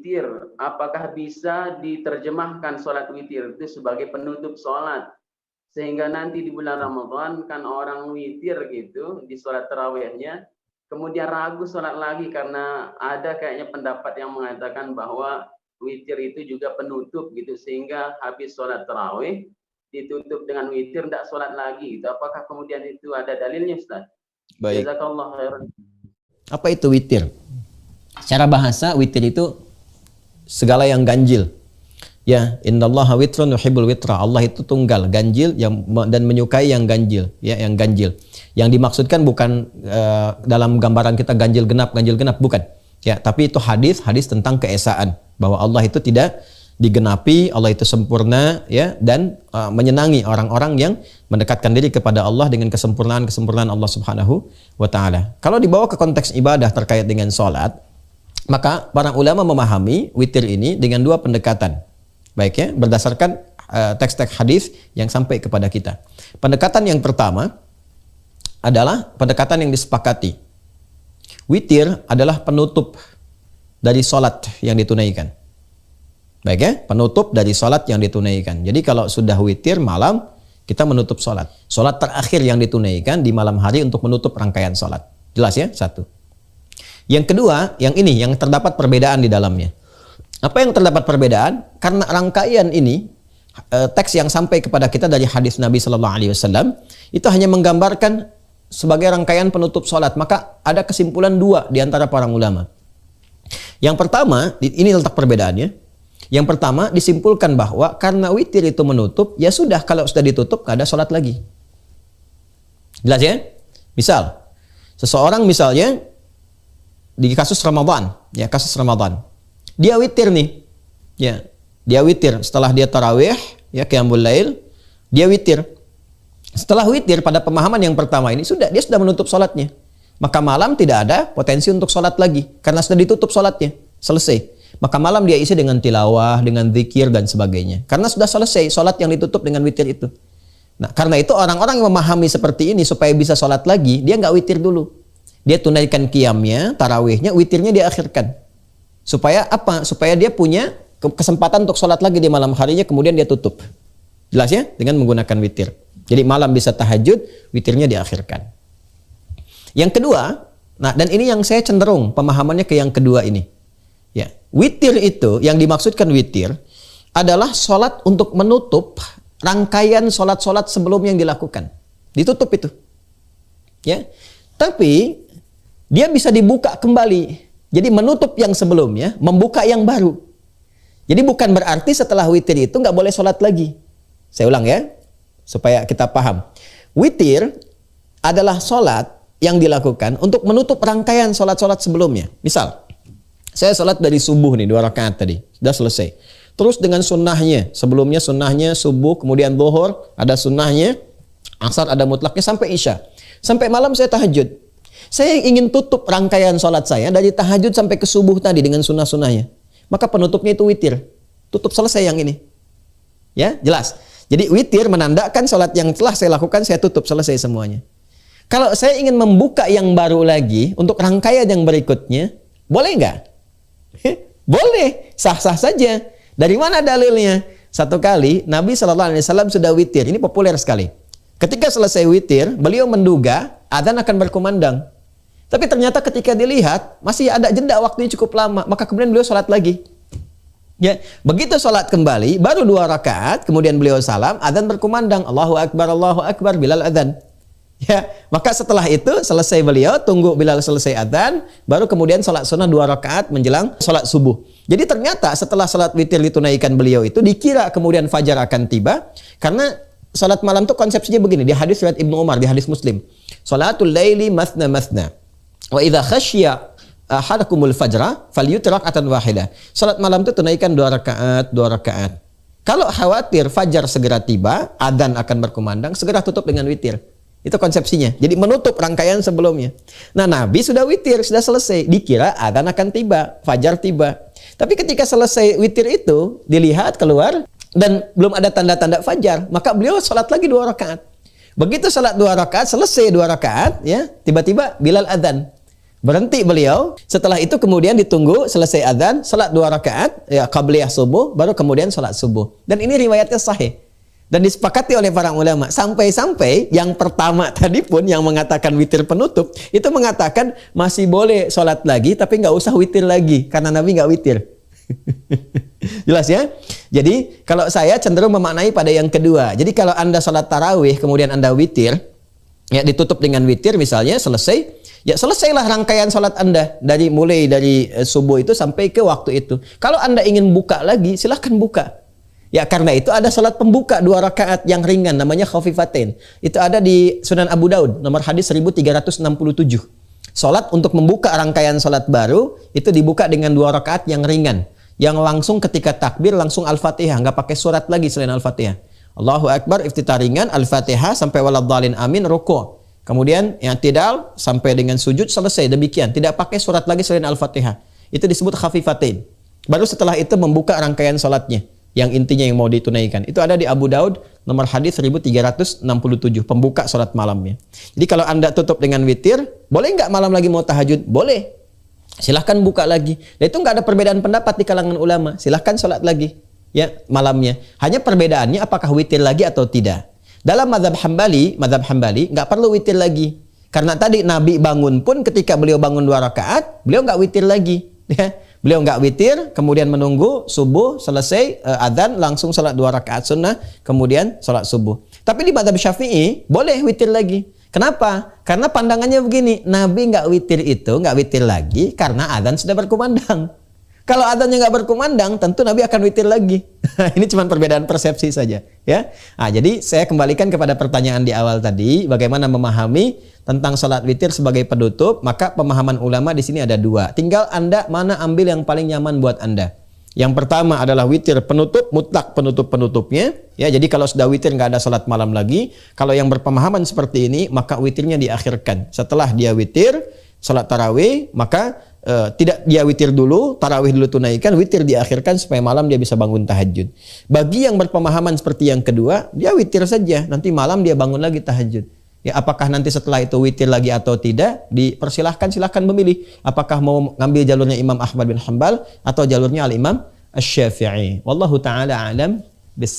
witir, apakah bisa diterjemahkan sholat witir itu sebagai penutup sholat? Sehingga nanti di bulan Ramadan kan orang witir gitu di sholat tarawihnya, kemudian ragu sholat lagi karena ada kayaknya pendapat yang mengatakan bahwa witir itu juga penutup gitu, sehingga habis sholat tarawih ditutup dengan witir, tidak sholat lagi gitu. Apakah kemudian itu ada dalilnya, Ustaz? Baik. Jazakallah khairan. Apa itu witir? Secara bahasa witir itu segala yang ganjil. Ya, innallaha witrun yuhibbul witra. Allah itu tunggal, ganjil dan menyukai yang ganjil, ya, yang ganjil. Yang dimaksudkan bukan dalam gambaran kita ganjil genap, bukan. Ya, tapi itu hadis tentang keesaan, bahwa Allah itu tidak digenapi, Allah itu sempurna, ya, dan menyenangi orang-orang yang mendekatkan diri kepada Allah dengan kesempurnaan Allah Subhanahu wa taala. Kalau dibawa ke konteks ibadah terkait dengan salat, maka para ulama memahami witir ini dengan dua pendekatan. Baik, ya, berdasarkan teks-teks hadis yang sampai kepada kita. Pendekatan yang pertama adalah pendekatan yang disepakati. Witir adalah penutup dari salat yang ditunaikan. Baik, ya, penutup dari salat yang ditunaikan. Jadi kalau sudah witir malam, kita menutup salat. Salat terakhir yang ditunaikan di malam hari untuk menutup rangkaian salat. Jelas, ya? Satu. Yang kedua, yang ini yang terdapat perbedaan di dalamnya. Apa yang terdapat perbedaan? Karena rangkaian ini, teks yang sampai kepada kita dari hadis Nabi Sallallahu Alaihi Wasallam itu hanya menggambarkan sebagai rangkaian penutup sholat. Maka ada kesimpulan dua di antara para ulama. Yang pertama, ini letak perbedaannya. Yang pertama disimpulkan bahwa karena witir itu menutup, ya sudah, kalau sudah ditutup nggak ada sholat lagi. Jelas, ya? Misal, seseorang misalnya di kasus Ramadan, ya, kasus Ramadan. Dia witir nih, ya, dia witir setelah dia tarawih, ya, qiyamul lail, dia witir. Setelah witir pada pemahaman yang pertama ini dia sudah menutup sholatnya, maka malam tidak ada potensi untuk sholat lagi karena sudah ditutup sholatnya, selesai. Maka malam dia isi dengan tilawah, dengan zikir dan sebagainya, karena sudah selesai sholat yang ditutup dengan witir itu. Nah, karena itu orang-orang yang memahami seperti ini supaya bisa sholat lagi, dia nggak witir dulu, dia tunaikan qiyamnya, tarawihnya, witirnya dia akhirkan. Supaya apa? Supaya dia punya kesempatan untuk sholat lagi di malam harinya, kemudian dia tutup. Jelas, ya? Dengan menggunakan witir. Jadi malam bisa tahajud, witirnya diakhirkan. Yang kedua, nah, dan ini yang saya cenderung pemahamannya ke yang kedua ini. Ya, witir itu, yang dimaksudkan witir adalah sholat untuk menutup rangkaian sholat-sholat sebelum yang dilakukan. Ditutup itu. Ya, tapi dia bisa dibuka kembali. Jadi menutup yang sebelumnya, membuka yang baru. Jadi bukan berarti setelah witir itu nggak boleh sholat lagi. Saya ulang, ya, supaya kita paham. Witir adalah sholat yang dilakukan untuk menutup rangkaian sholat-sholat sebelumnya. Misal, saya sholat dari subuh nih, 2 rakaat tadi, sudah selesai. Terus dengan sunnahnya, sebelumnya sunnahnya subuh, kemudian zuhur, ada sunnahnya, asar ada mutlaknya, sampai isya. Sampai malam saya tahajud. Saya ingin tutup rangkaian sholat saya dari tahajud sampai ke subuh tadi dengan sunnah-sunnahnya. Maka penutupnya itu witir. Tutup, selesai yang ini. Ya, jelas. Jadi witir menandakan sholat yang telah saya lakukan, saya tutup, selesai semuanya. Kalau saya ingin membuka yang baru lagi untuk rangkaian yang berikutnya, boleh nggak? Boleh, sah-sah saja. Dari mana dalilnya? Satu kali Nabi SAW sudah witir. Ini populer sekali. Ketika selesai witir, beliau menduga adzan akan berkumandang. Tapi ternyata ketika dilihat, masih ada jeda waktunya cukup lama. Maka kemudian beliau sholat lagi. Ya, begitu sholat kembali, baru 2 rakaat, kemudian beliau salam, adzan berkumandang. Allahu Akbar, Bilal adzan. Ya, maka setelah itu selesai beliau, tunggu Bilal selesai adzan, baru kemudian sholat sunnah 2 rakaat menjelang sholat subuh. Jadi ternyata setelah sholat witir ditunaikan beliau itu, dikira kemudian fajar akan tiba, karena sholat malam itu konsepsinya begini, di hadis riwayat Ibnu Umar, di hadis Muslim. Sholatul laili mathna. Wa idza khasyiya ahadakumul fajra falyutir rak'atan wahidah. Salat malam itu tunaikan 2 rakaat. Kalau khawatir fajar segera tiba, adzan akan berkumandang, segera tutup dengan witir. Itu konsepsinya. Jadi menutup rangkaian sebelumnya. Nah, Nabi sudah witir, sudah selesai. Dikira adzan akan tiba, fajar tiba. Tapi ketika selesai witir itu, dilihat keluar dan belum ada tanda-tanda fajar, maka beliau salat lagi 2 rakaat. Begitu salat 2 rakaat, selesai 2 rakaat, ya, tiba-tiba Bilal adzan. Berhenti beliau. Setelah itu kemudian ditunggu selesai adzan, salat 2 rakaat, ya qabliyah subuh, baru kemudian salat subuh. Dan ini riwayatnya sahih. Dan disepakati oleh para ulama. Sampai-sampai yang pertama tadi pun yang mengatakan witir penutup, itu mengatakan masih boleh salat lagi, tapi nggak usah witir lagi. Karena Nabi nggak witir. Jelas ya? Jadi kalau saya cenderung memaknai pada yang kedua. Jadi kalau Anda salat tarawih, kemudian Anda witir, ya ditutup dengan witir misalnya, selesai. Ya selesailah rangkaian salat Anda mulai dari subuh itu sampai ke waktu itu. Kalau Anda ingin buka lagi, silahkan buka. Ya karena itu ada salat pembuka 2 rakaat yang ringan namanya khafifatain. Itu ada di Sunan Abu Daud nomor hadis 1367. Salat untuk membuka rangkaian salat baru itu dibuka dengan 2 rakaat yang ringan. Yang langsung ketika takbir langsung Al-Fatihah, nggak pakai surat lagi selain Al-Fatihah. Allahu Akbar iftitah ringan, Al-Fatihah sampai waladhdallin amin, ruku'. Kemudian i'tidal sampai dengan sujud selesai, demikian, tidak pakai surat lagi selain Al-Fatihah. Itu disebut khafifatain. Baru setelah itu membuka rangkaian salatnya yang intinya yang mau ditunaikan. Itu ada di Abu Daud nomor hadis 1367, pembuka salat malamnya. Jadi kalau Anda tutup dengan witir, boleh nggak malam lagi mau tahajud? Boleh. Silahkan buka lagi. Dan itu nggak ada perbedaan pendapat di kalangan ulama. Silahkan salat lagi ya malamnya. Hanya perbedaannya apakah witir lagi atau tidak. Dalam mazhab Hambali nggak perlu witir lagi. Karena tadi Nabi bangun pun ketika beliau bangun 2 rakaat, beliau nggak witir lagi. Ya. Beliau nggak witir, kemudian menunggu subuh selesai adzan langsung salat 2 rakaat sunnah, kemudian salat subuh. Tapi di mazhab Syafi'i boleh witir lagi. Kenapa? Karena pandangannya begini, Nabi nggak witir lagi karena adzan sudah berkumandang. Kalau adzannya nggak berkumandang, tentu Nabi akan witir lagi. Ini cuma perbedaan persepsi saja, ya. Nah, jadi saya kembalikan kepada pertanyaan di awal tadi, bagaimana memahami tentang salat witir sebagai penutup. Maka pemahaman ulama di sini ada 2. Tinggal Anda mana ambil yang paling nyaman buat Anda. Yang pertama adalah witir penutup, mutlak penutup-penutupnya. Ya, jadi kalau sudah witir nggak ada salat malam lagi. Kalau yang berpemahaman seperti ini, maka witirnya diakhirkan. Setelah dia witir, salat tarawih, maka tidak dia witir dulu, tarawih dulu tunaikan, witir diakhirkan supaya malam dia bisa bangun tahajud. Bagi yang berpemahaman seperti yang kedua, dia witir saja, nanti malam dia bangun lagi tahajud. Ya, apakah nanti setelah itu witir lagi atau tidak, silahkan memilih. Apakah mau ngambil jalurnya Imam Ahmad bin Hanbal atau jalurnya Al-Imam Asy-Syafi'i. Wallahu taala alam bis